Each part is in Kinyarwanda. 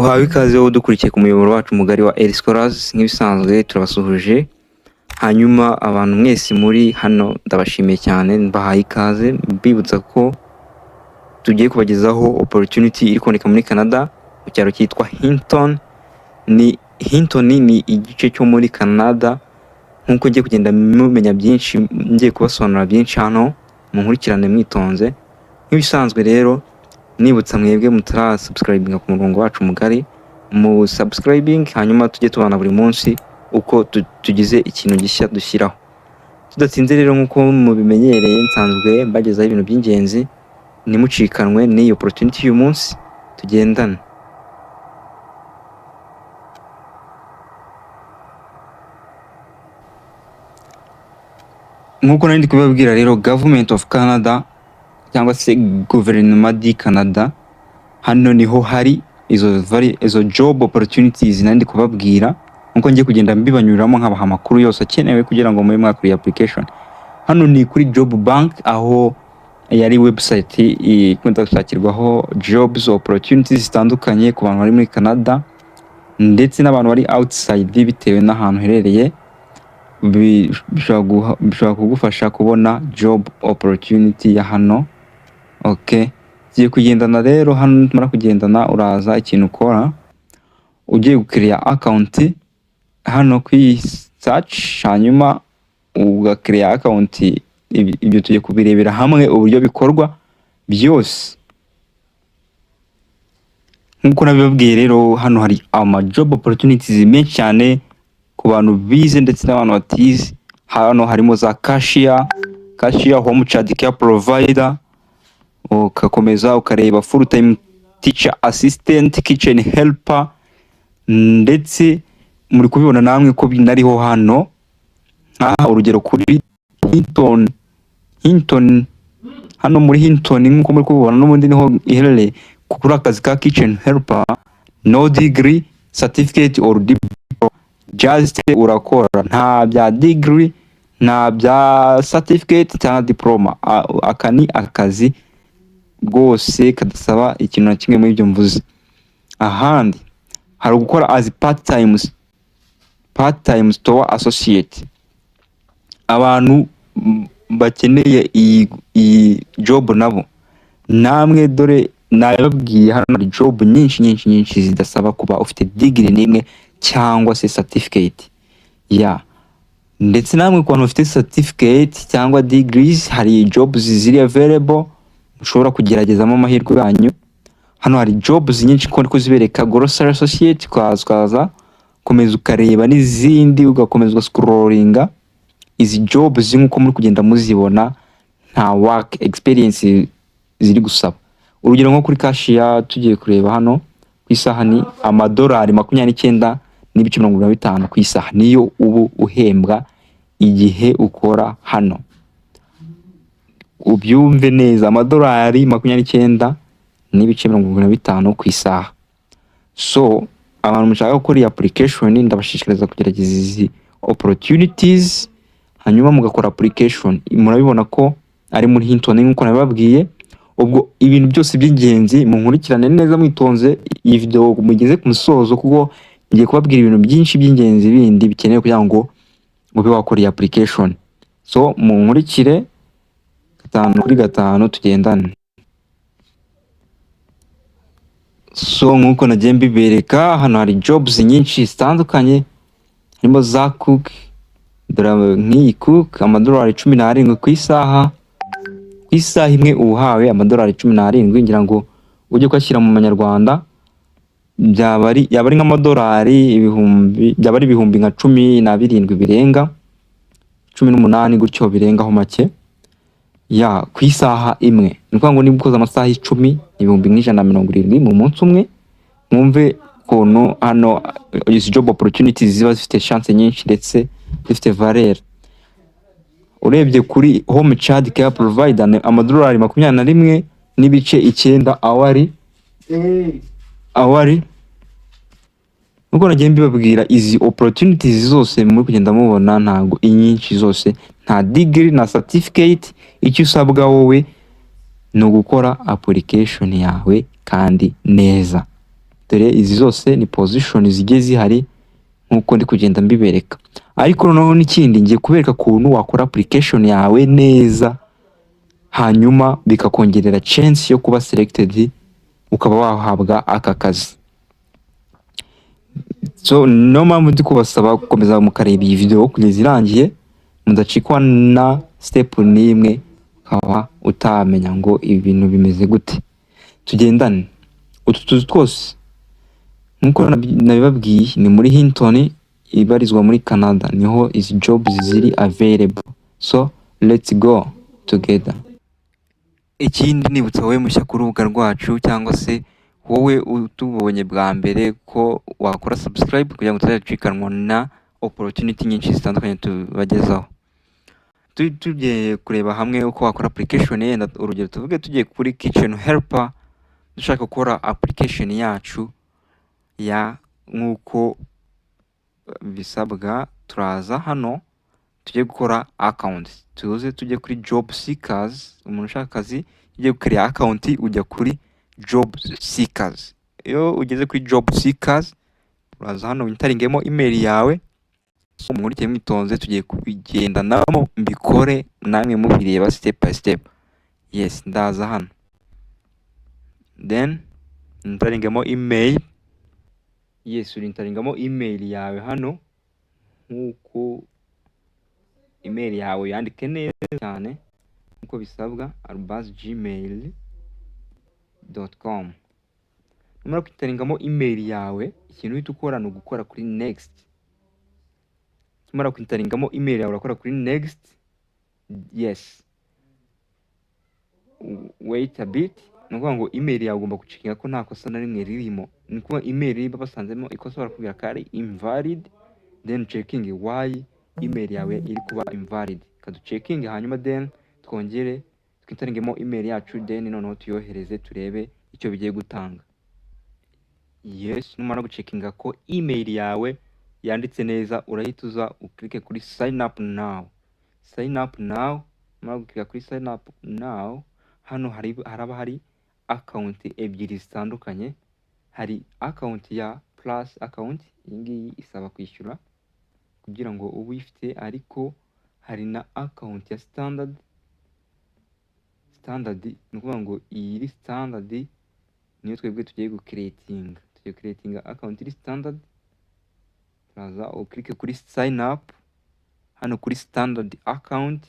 uhawe ikaze wowe udukurikiye ku muyoboro wacu mugari wa Elie Scholars. Nk'ibisanzwe turabasuhuje, hanyuma abantu mwese muri hano ndabashimiye cyane, mbahaye ikaze mbibutsa ko tugiye kubagezaho opportunity iri kuboneka muri Canada mu cyaro cyitwa Hinton. Hinton ni igice cyo muri Canada. Nkuko ngiye kugenda mumenya byinshi, ngiye kubasobanurira byinshi hano, munkurikirane mwitonze. Nk'ibisanzwe rero nibutsa mwebwe mutara subscribinga ku murongo wacu mugari, mu subscribing hanyuma tujye tubana buri munsi uko tugize ikintu gishya dushyiraho. Tudatsinze rero nkuko mubimenyereye, nsanzwe mbagezaho ibintu by'ingenzi, nimucikanwe n'iyi opportunity y'uyu munsi, tugendane. Nkuko nari ndi kubabwira rero, Government of Canada cyangwa se guverinoma di Canada, hano niho hari izo job opportunities nari ndi kubabwira. Nkuko ngiye kugenda mbibanyuriramo nkabaha amakuru yose akenewe kugira ngo mube mwakuriye application. Hano ni kuri Job Bank, aho yari website ikunda gushakirwaho jobs opportunities zitandukanye ku bantu bari muri Canada ndetse n'abantu bari outside, bitewe n'ahantu herereye bishobora kugufasha kubona job opportunity ya hano. Okay, tugiye kugendana rero. Hano tumara kugendana, uraza ikintu ukora, ugiye gukreya account hano kuri search, hanyuma ugakreya account. Ibyo tugiye kubirebera hamwe uburyo bikorwa byose. Nkuko nabibabwiye rero, hano hari ama job opportunities menshi cyane ku bantu bize ndetse n'abantu batize. Hano harimo za cashier, home child care provider, ukakomeza ukareba full time teacher assistant, kitchen helper, ndetse muri kubibona namwe ko binariho hano. Urugero kuri Hinton, hano muri Hinton nkuko muri kubibona n'ubundi niho iherereye. Kuri akazi ka kitchen helper, no degree, certificate or diploma, just urakora, nta bya degree, nta bya certificate cyangwa diploma. Aka ni akazi rwose kadasaba ikintu na kimwe muri ibyo mvuze. Ahandi hari gukora as part time store associate. Abantu bakeneye iyi job nabo namwe, dore nababwiye hano hari job nyinshi zidasaba kuba ufite degree n'imwe cyangwa se certificate ndetse namwe ku bantu bafite certificate cyangwa degrees, hari jobs ziri available, mushobora kugeragezamo amahirwe yanyu. Hano hari jobs nyinshi ko zibereka grocery associate, ukaza komeza ukareba n'izindi, ugakomeza ugascrollinga izi jobs nkuko muri kugenda muzibona, nta work experience ziri gusaba. Urugero nko kuri cashier tugiye kureba hano, ku isaha ni amadolari 29.25 ku isaha, niyo ubu uhembwa igihe ukora hano. Ubyumve neza, amadolari 29.25 ku isaha. So abantu mushaka gukora iyi application, ndabashishikariza kugerageza izi opportunities, hanyuma mugakora application. Murabibona ko ari muri Hinton nkuko nabibabwiye. Ubwo ibintu byose by'ingenzi munkurikirane neza mwitonze iyi video mugeze ku musozo, kuko ngiye kubabwira ibintu byinshi by'ingenzi bindi bikenewe kugira ngo ube wakora iyi application. So munkurikire 5 kuri 5 tugendane. So nkuko nagiye mbibereka, hano hari jobs nyinshi zitandukanye, harimo za cook, nk'iyi cook amadolari 17 ku isaha. Ku isaha imwe uhawe amadolari 17, ngira ngo ujye kwashyira mu manyarwanda yaba ari nk'amadolari ibihumbi nka 17 birenga 18 gutyo, birengaho make ku isaha imwe. Ni ukuvuga ngo niba ukoze amasaha 10 ibihumbi 170 mu munsi umwe. Mwumve ukuntu hano izi job opportunities ziba zifite chance nyinshi ndetse zifite valeur. Urebye kuri home child care provider, amadolari 21.9 awari. Nuko nagiye mbibabwira, izi opportunities zose muri kugenda mubona, ntago inyinshi zose nta degree na certificate. Icyo usabwa wowe ni ugukora application yawe kandi neza. dore izi zose ni position zigiye zihari nk'uko ndi kugenda mbibereka. Ariko noneho n'ikindi ngiye kubereka ukuntu wakora application yawe neza, hanyuma bikakongerera chance yo kuba selected ukaba wahabwa aka kazi. So no mpamvu ndi kubasaba gukomeza mukareba iyi video kugeza irangiye, mudacikwa na step n'imwe ukaba utamenya ngo ibi bintu bimeze gute. Tugendane. Utu tuzu twose nk'uko nabibabwiye ni muri Hinton, ibarizwa muri Canada, niho izi jobs ziri available. So let's go together. Ikindi nibutsa wowe mushya ku rubuga rwacu, cyangwa se wowe utubonye bwa mbere, ko wakora subscribe kugira ngo utazacikanwa na opportunity nyinshi zitandukanye tubagezaho. Tugiye kureba hamwe uko wakora application. Yenda urugero tuvuge tugiye kuri kitchen helper, dushaka gukora application yacu ya nk'uko bisabwa. Turaza hano tujye gukora account, tujye kuri job seekers. Umuntu ushaka akazi ugiye gukora account ujya kuri job seekers. Iyo ugeze kuri job seekers uraza hano wintaringemo email yawe, umurike mwitonze, tugiye kubigendanamo mbikore namwe mubireba step by step. Yes, ndaza hano, then wintaringemo email. Yes, urintaringamo email yawe hano nk'uko email yawe yandike neza cyane nk'uko bisabwa, arbaz@gmail.com. Numara kwitaringamo email yawe, ikintu uhita ukora ni ugukora kuri next. Tumara kwitaringamo email yawe urakora kuri next. Yes, wait a bit. Ni ukuvuga ngo email yawe ugomba gucekinga ko nta kosa na rimwe ririmo. Ni ukuvuga email niba basanzemo ikosa barakubwira ko ari invalid, then checking why email yawe iri kuba invalid. Kaducekinge hanyuma then twongere twitaringemo email yacu, then noneho tuyohereze turebe icyo bigiye gutanga. Yes, numara gucekinga ko email yawe yanditse neza, urahita uza uklike kuri sign up now. Sign up now. Numara guklika kuri sign up now, hano haraba hari account ebyiri zitandukanye. Hari account ya plus account, iyi ngiyi isaba kwishyura kugira ngo ube uyifite, ariko hari na account ya standard. Ni ukuvuga ngo iyi iri standard niyo twebwe tugiye gucreatinga. Tugiye creatinga account iri standard. Turaza uklike kuri sign up hano kuri standard account.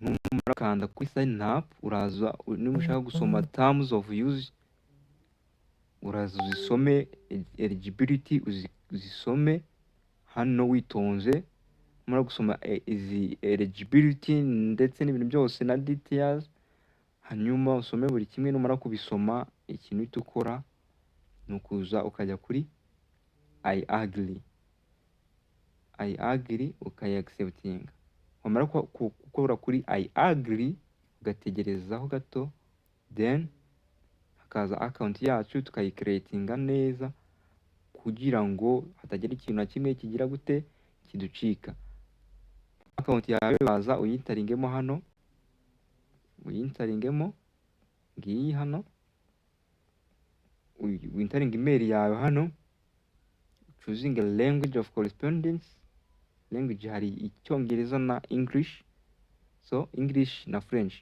Numara kanda kuri sign up, uraza niba ushaka gusoma terms of use uraza uzisome, eligibility uzisome hano witonze. Numara gusoma izi eligibility ndetse n'ibintu byose na details, hanyuma usome buri kimwe. Numara kubisoma, ikintu uhita ukora ni ukuza ukajya kuri I agree ukayiacceptinga. Wamara gukora kuri I agree ugategerezaho gato, then hakaza account yacu tukayicreatinga neza kugira ngo hatagira ikintu na kimwe kigira gute kiducika. Account yawe waza uyintaringemo hano, uyintaringemo ngiyi hano, wintaringa email yawe hano, choosing a language of correspondence. Language hari Icyongereza na English. So English na French.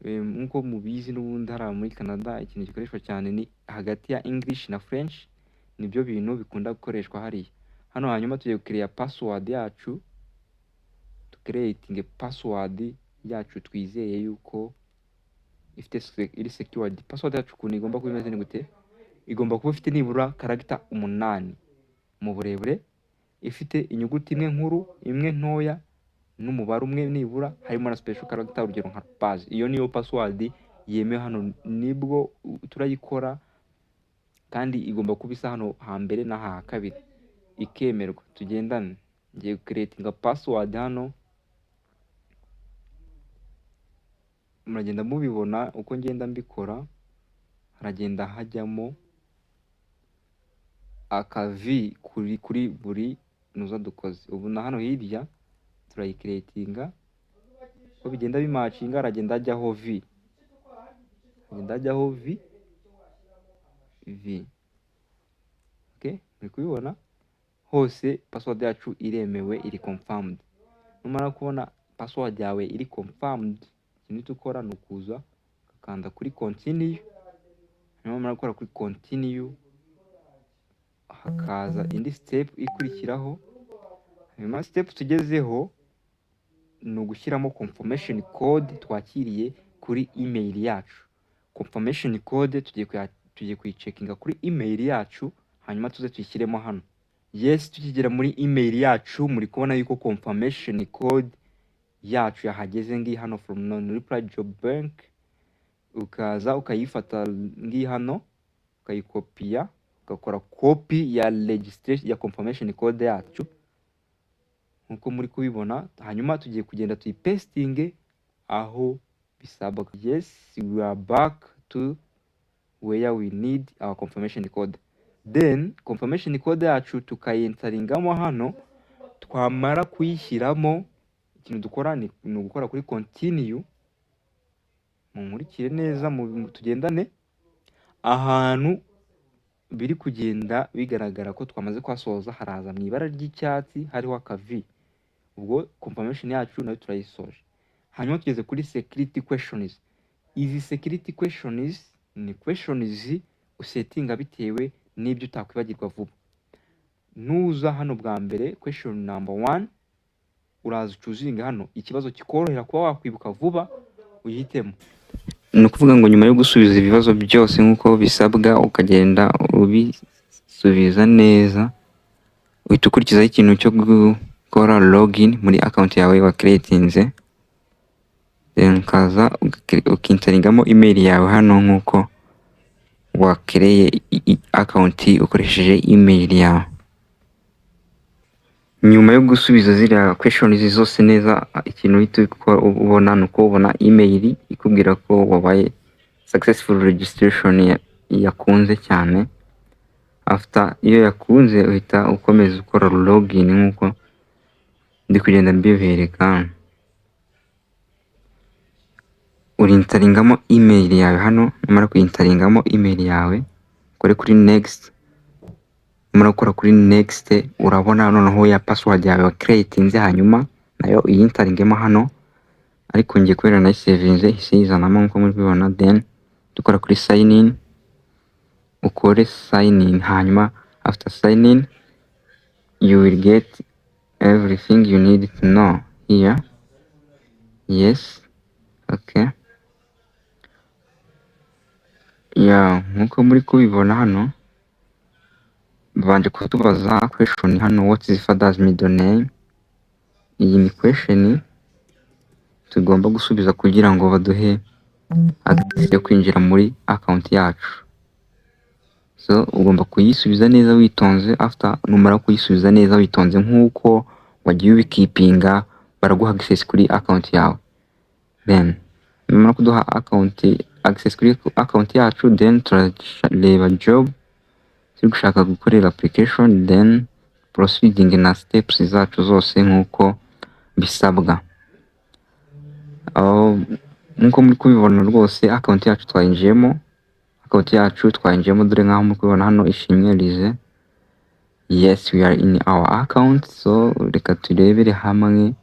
Nkuko mubizi n'ubundi hari muri Canada ikintu gikoreshwa cyane ni hagati ya English na French, nibyo bintu bikunda gukoreshwa hariya. Hano hanyuma tugiye gucreate password yacu, creating password yacu twizeye yuko ifite iri secured. Password yacu ukuntu igomba kuba imeze ni gute? Igomba kuba ifite nibura character 8 mu burebure, ifite inyuguti imwe nkuru, imwe ntoya, n'umubare umwe nibura, harimo na special character, urugero nka base. Iyo niyo password yemewe hano, nibwo turayikora, kandi igomba kuba isa hano hambere na ha kabiri ikemerwa. Tugendane, ngiye creating password hano. Muragenda mubibona uko ngenda mbikora, haragenda hajyamo akavi kuri buri nuza dukoze. Ubu na hano hirya turayicreatinga, uko bigenda bimatchinga haragenda hajyaho v, hagenda hajyaho v. okay? Muri kubibona hose password yacu iremewe, iri confirmed. Numara kubona password yawe iri confirmed, ikintu tukora ni ukuza ukanda kuri continue. Numara gukora kuri continue, hakaza indi step ikurikiraho. Hanyuma step tugezeho ni ugushyiramo confirmation code twakiriye kuri email yacu. Confirmation code tugiye kuyicekinga kuri email yacu, hanyuma tuze tuyishyiremo hano. Yes, tukigera muri email yacu muri kubona yuko confirmation code yacu yahageze ngi hano from non-reply job bank. Ukaza ukayifata ngi hano, ukayikopiya, ugakora copy ya registration ya confirmation code yacu nkuko muri kubibona. Hanyuma tugiye kugenda tuyipestinge aho bisabwa. Yes, we are back to where we need our confirmation code. Then confirmation code yacu tukayentaringamo hano. Twamara kuyishyiramo, ikintu dukora ni ugukora kuri continue. Munkurikire neza, tugendane. Ahantu biri kugenda bigaragara ko twamaze kwasoza, haraza mu ibara ry'icyatsi hariho akavi. Ubwo confirmation yacu nayo turayisoje. Hanyuma tugeze kuri security questions. Izi security questions ni questions usettinga bitewe n'ibyo utakwibagirwa vuba. Nuza hano bwa mbere, question number 1, uraza ucuzinga hano ikibazo kikorohera kuba wakwibuka vuba, uyihitemo. Ni ukuvuga ngo nyuma yo gusubiza ibibazo byose nk'uko bisabwa ukagenda ubisubiza neza, uhita ukurikizaho ikintu cyo gukora login muri account yawe wa creatinze. Then ukaza ukinteringamo email yawe hano nk'uko wakereye account ukoresheje email yawe. Nyuma yo gusubiza ziriya questions zose neza, ikintu uhita ubona ni uko ubona email ikubwira ko wabaye successful registration yakunze cyane. After iyo yakunze uhita ukomeza ukora login nk'uko ndi kugenda mbibereka. Urintaringamo email yawe hano. Numara kuyintaringamo email yawe, ukore kuri next. Numara gukora kuri next, urabona noneho ya password yawe wa creatinze, hanyuma nayo uyintaringemo hano. Ariko ngiye kubera na savinze isizanamo nko muri bibona. Then dukora kuri sign in, ukore sign in. Hanyuma after sign in you will get everything you need to know here. Yes, okay. Nkuko muri kubibona hano, banje kutubaza question hano, what is father's middle name. Iyi ni question tugomba gusubiza kugira ngo baduhe access yo kwinjira muri account yacu. So ugomba kuyisubiza neza witonze. After numara kuyisubiza neza witonze nkuko wagiye ubikipinga, baraguha access kuri account yawe. Then numara kuduha access kuri account yacu, then turareba job turi gushaka gukorera application, then proceeding na steps zacu zose nkuko bisabwa. Nkuko muri kubibona rwose account yacu twayinjiyemo. Dore nkaho muri kubibona hano Ishimwe Lize. Yes, we are in our account. So reka turebere hamwe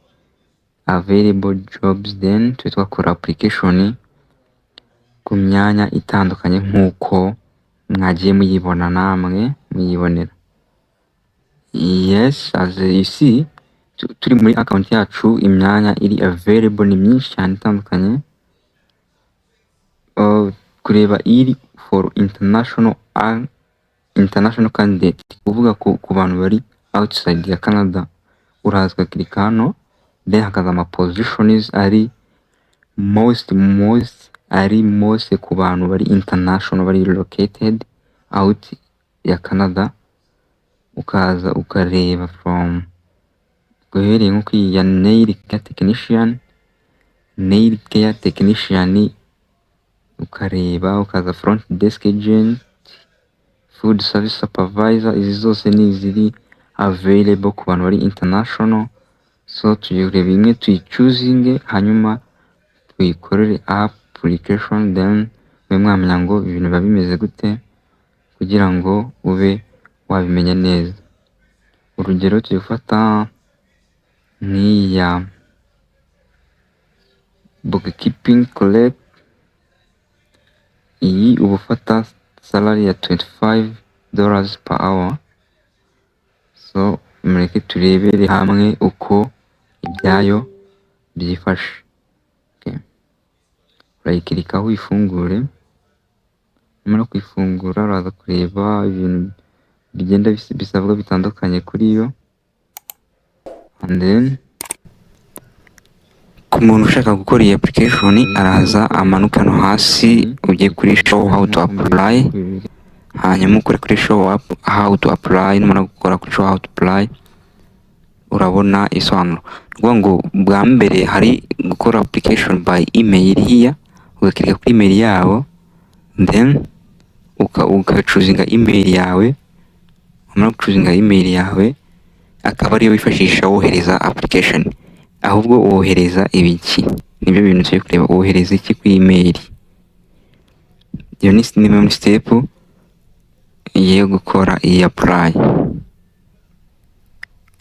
available jobs, then twakora application ku myanya itandukanye nkuko mwagiye muyibona namwe muyibonera. Yes, as you see, turi muri account yacu imyanya iri available ni myinshi cyane itandukanye. Kureba iri for international candidate, kuvuga ku bantu bari outside ya Canada, urazwa click hano. Then hakaza ama positions ari most ku bantu bari international, bari located out ya Canada. Ukaza ukareba from guhereye nko ya nail care technician, ukareba ukaza front desk agent, food service supervisor. Izi zose ni ziri available ku bantu bari international. So tugiye kureba imwe tuyichoosing, hanyuma tuyikorere application. Then mwe mwamenya ngo ibintu biba bimeze gute kugira ngo ube wabimenya neza. Urugero turi gufata nk'iya bookkeeping clerk, iyi uba ufata salary ya $25 per hour. So mureke turebere hamwe uko ibyayo byifashe. Urayikirikaho uyifungure, nyamara kuyifungura uraza kureba ibintu bigenda bisabwa bitandukanye kuri yo, and then ku muntu ushaka gukora iyi application araza amanuka hano hasi ujye kuri show how to apply, hanyuma ukore kuri show how to apply. Numara gukora kuri show how to apply urabona isobanuro. Kuvuga ngo bwa mbere hari gukora application by email hiya, ugakirika kuri email yabo, then ukacuzinga email yawe. Wamara gucuzinga email yawe akaba ariyo wifashisha wohereza application. Ahubwo wohereza ibiki, nibyo bintu turi kureba. Wohereza iki ku email? Iyo ni muri step yo gukora iyi apply.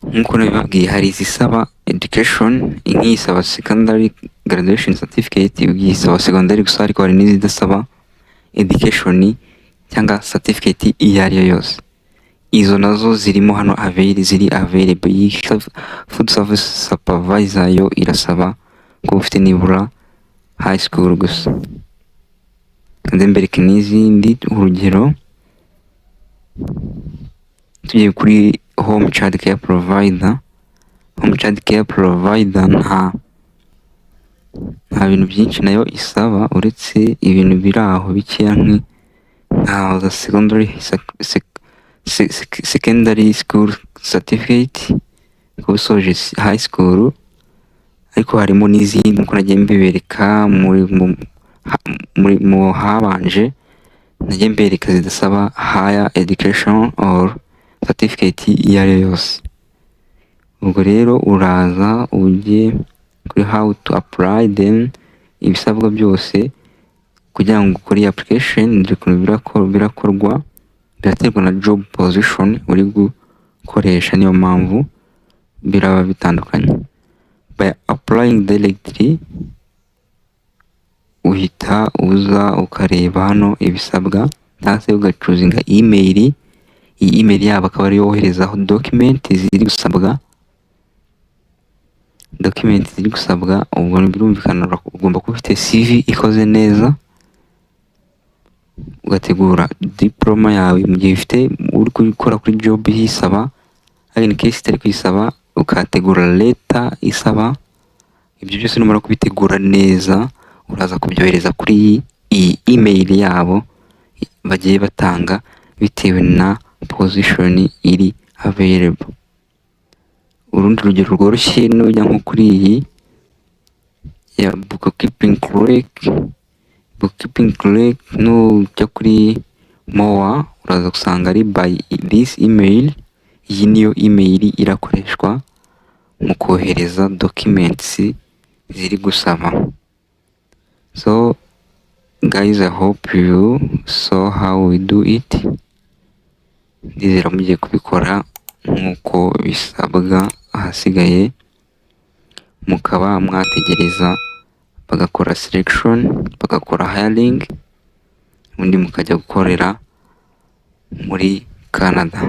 Nkuko nabibabwiye, hari izisaba education, nk'isaba secondary graduation certificate, ugisaba secondary gusa, ariko hari n'izidasaba education cyangwa certificate iyo ari yo yose. Izo nazo zirimo hano ziri available. Iyi food service supervisor yo irasaba ko ufite nibura high school gusa. Kandi mbereke n'izindi, urugero tugiye kuri home child care provider. Home child care provider nta bintu byinshi nayo isaba, uretse ibintu biri aho bikeya nka secondary school certificate ko usoje high school. Ariko harimo n'izindi nkuko nagiye mbibereka mu habanje, nagiye mbereka zidasaba higher education or certificate iyo ari yo yose. Ubwo rero uraza ujye kuri how to apply, then ibisabwa byose kugira ngo ukore iyi application. Dore ukuntu birakorwa, biraterwa na job position uri gukoresha, niyo mpamvu biraba bitandukanye. By applying directly, uhita uza ukareba hano ibisabwa, cyangwa se ugacuzinga email. Iyi email yabo akaba ariyo woherezaho document ziri gusabwa. Ubwo birumvikana ugomba kuba ufite CV ikoze neza, ugategura diploma yawe mu gihe uri gukora kuri job yisaba. In case itari kuyisaba ukategura leta isaba. Ibyo byose numara kubitegura neza, uraza kubyohereza kuri iyi email yabo bagiye batanga bitewe na position iri available. Urundi rugero rworoshye nujya nko kuri iyi ya bookkeeping clerk, nujya kuri more uraza gusanga ari by this email. Iyi niyo email irakoreshwa mu kohereza documents ziri gusaba. So guys, I hope you saw how we do it. Ndizera mugiye kubikora nk'uko bisabwa. Ahasigaye mukaba mwategereza bagakora selection, bagakora hiring, ubundi mukajya gukorera muri Canada.